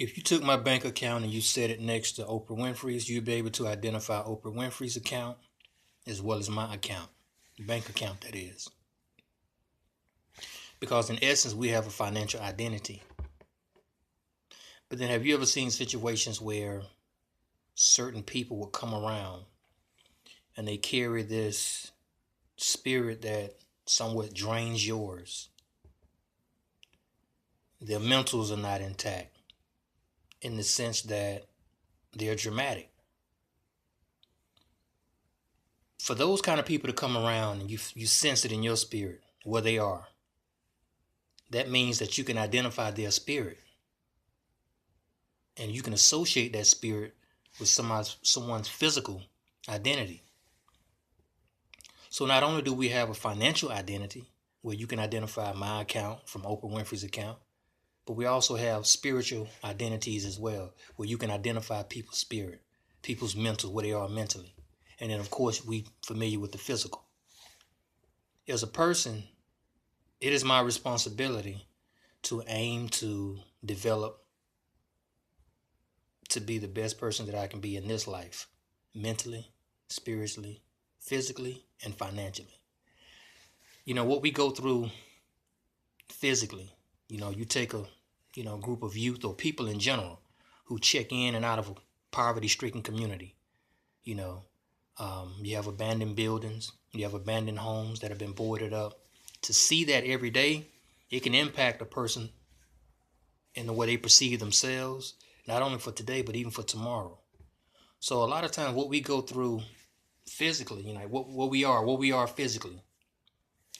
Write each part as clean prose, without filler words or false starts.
If you took my bank account and you set it next to Oprah Winfrey's, you'd be able to identify Oprah Winfrey's account as well as my account, bank account that is. Because in essence, we have a financial identity. But then have you ever seen situations where certain people will come around and they carry this spirit that somewhat drains yours? Their mentals are not intact in the sense that they're dramatic. For those kind of people to come around and you sense it in your spirit where they are, that means that you can identify their spirit and you can associate that spirit with someone's physical identity. So not only do we have a financial identity where you can identify my account from Oprah Winfrey's account, but we also have spiritual identities as well, where you can identify people's spirit, people's mental, where they are mentally. And then, of course, we familiar with the physical. As a person, it is my responsibility to aim to develop to be the best person that I can be in this life, mentally, spiritually, physically, and financially. What we go through physically, you take a group of youth or people in general who check in and out of a poverty-stricken community. You have abandoned buildings, you have abandoned homes that have been boarded up. To see that every day, it can impact a person in the way they perceive themselves, not only for today, but even for tomorrow. So a lot of times what we go through physically, what we are physically,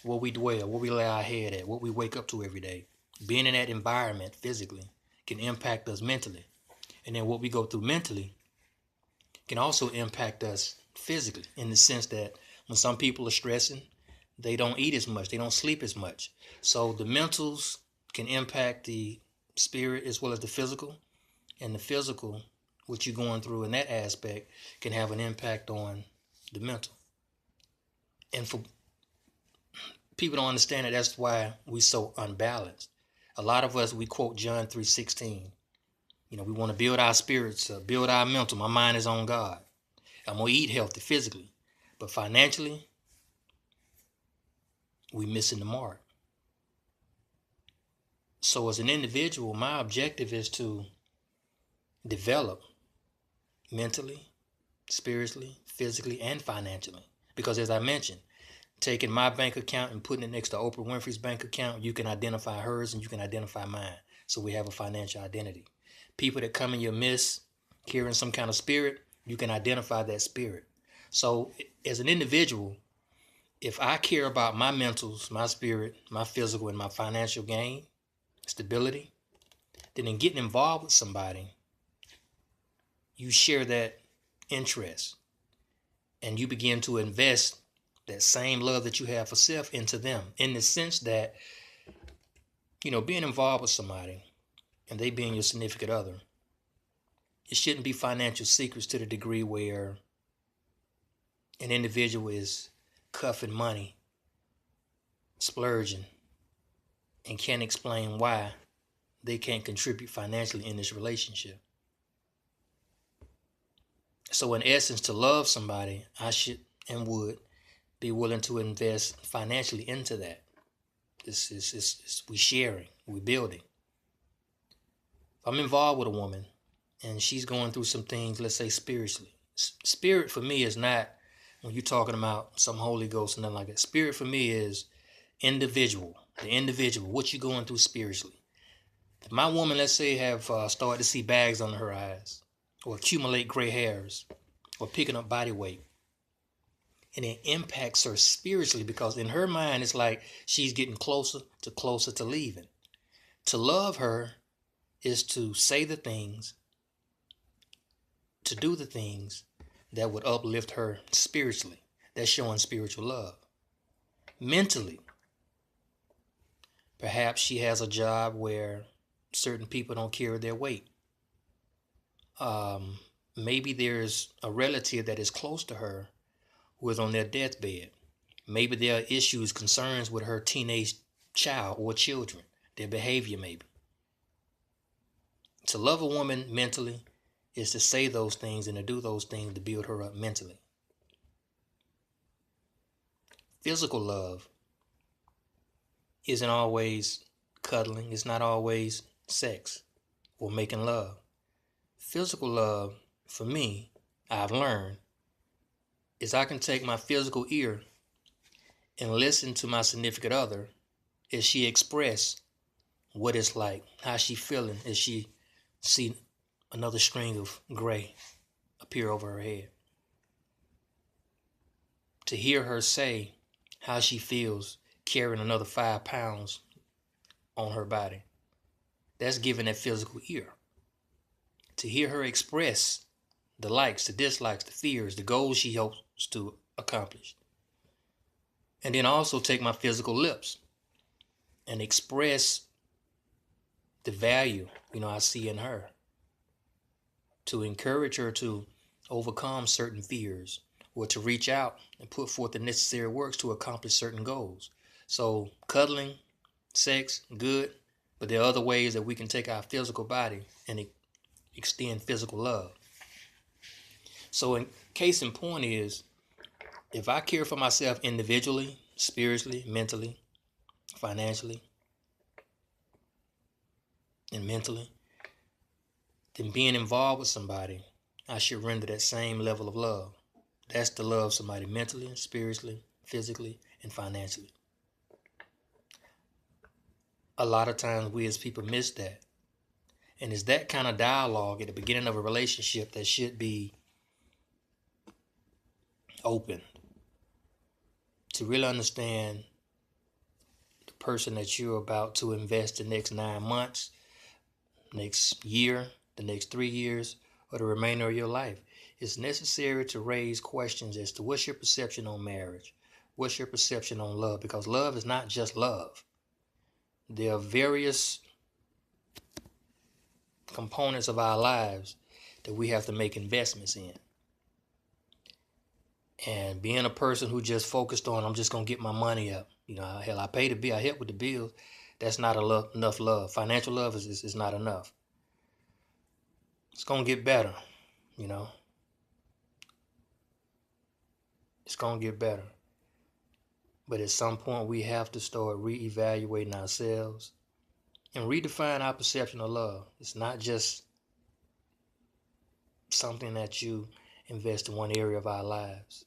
what we dwell, what we lay our head at, what we wake up to every day, being in that environment physically can impact us mentally. And then what we go through mentally can also impact us physically in the sense that when some people are stressing, they don't eat as much, they don't sleep as much. So the mentals can impact the spirit as well as the physical, and the physical, what you're going through in that aspect, can have an impact on the mental. And for people don't understand it, that's why we're so unbalanced. A lot of us, we quote John 3:16. We want to build our spirits, build our mental. My mind is on God. I'm going to eat healthy physically. But financially, we missing the mark. So as an individual, my objective is to develop mentally, spiritually, physically, and financially. Because as I mentioned, taking my bank account and putting it next to Oprah Winfrey's bank account, you can identify hers and you can identify mine. So we have a financial identity. People that come in your midst carrying some kind of spirit, you can identify that spirit. So as an individual, if I care about my mentals, my spirit, my physical, and my financial gain, stability, then in getting involved with somebody, you share that interest and you begin to invest that same love that you have for self into them, in the sense that, being involved with somebody and they being your significant other, it shouldn't be financial secrets to the degree where an individual is cuffing money, splurging, and can't explain why they can't contribute financially in this relationship. So in essence, to love somebody, I should and would be willing to invest financially into that. We sharing, we building. If I'm involved with a woman and she's going through some things, let's say spiritually. Spirit for me is not when you're talking about some Holy Ghost and nothing like that. Spirit for me is individual, the individual, what you're going through spiritually. If my woman, let's say, have started to see bags under her eyes, or accumulate gray hairs, or picking up body weight, and it impacts her spiritually because in her mind it's like she's getting closer to leaving. To love her is to say the things, to do the things that would uplift her spiritually. That's showing spiritual love. Mentally, perhaps she has a job where certain people don't carry their weight. Maybe there's a relative that is close to her who is on their deathbed. Maybe there are issues, concerns with her teenage child or children, their behavior maybe. To love a woman mentally is to say those things and to do those things to build her up mentally. Physical love isn't always cuddling. It's not always sex or making love. Physical love, for me, I've learned, is I can take my physical ear and listen to my significant other as she express what it's like, how she feeling as she see another string of gray appear over her head. To hear her say how she feels carrying another 5 pounds on her body. That's giving that physical ear. To hear her express the likes, the dislikes, the fears, the goals she hopes to accomplish. And then also take my physical lips and express the value, I see in her. To encourage her to overcome certain fears or to reach out and put forth the necessary works to accomplish certain goals. So cuddling, sex, good, but there are other ways that we can take our physical body and extend physical love. So in case in point is, if I care for myself individually, spiritually, mentally, financially, and mentally, then being involved with somebody, I should render that same level of love. That's to love somebody mentally, spiritually, physically, and financially. A lot of times we as people miss that. And it's that kind of dialogue at the beginning of a relationship that should be open to really understand the person that you're about to invest the next 9 months, next year, the next 3 years, or the remainder of your life. It's necessary to raise questions as to what's your perception on marriage? What's your perception on love? Because love is not just love. There are various components of our lives that we have to make investments in. And being a person who just focused on, I'm just going to get my money up. Hell, I pay the bill, I help with the bills. That's not enough love. Financial love is not enough. It's going to get better, It's going to get better. But at some point, we have to start reevaluating ourselves and redefine our perception of love. It's not just something that you invest in one area of our lives.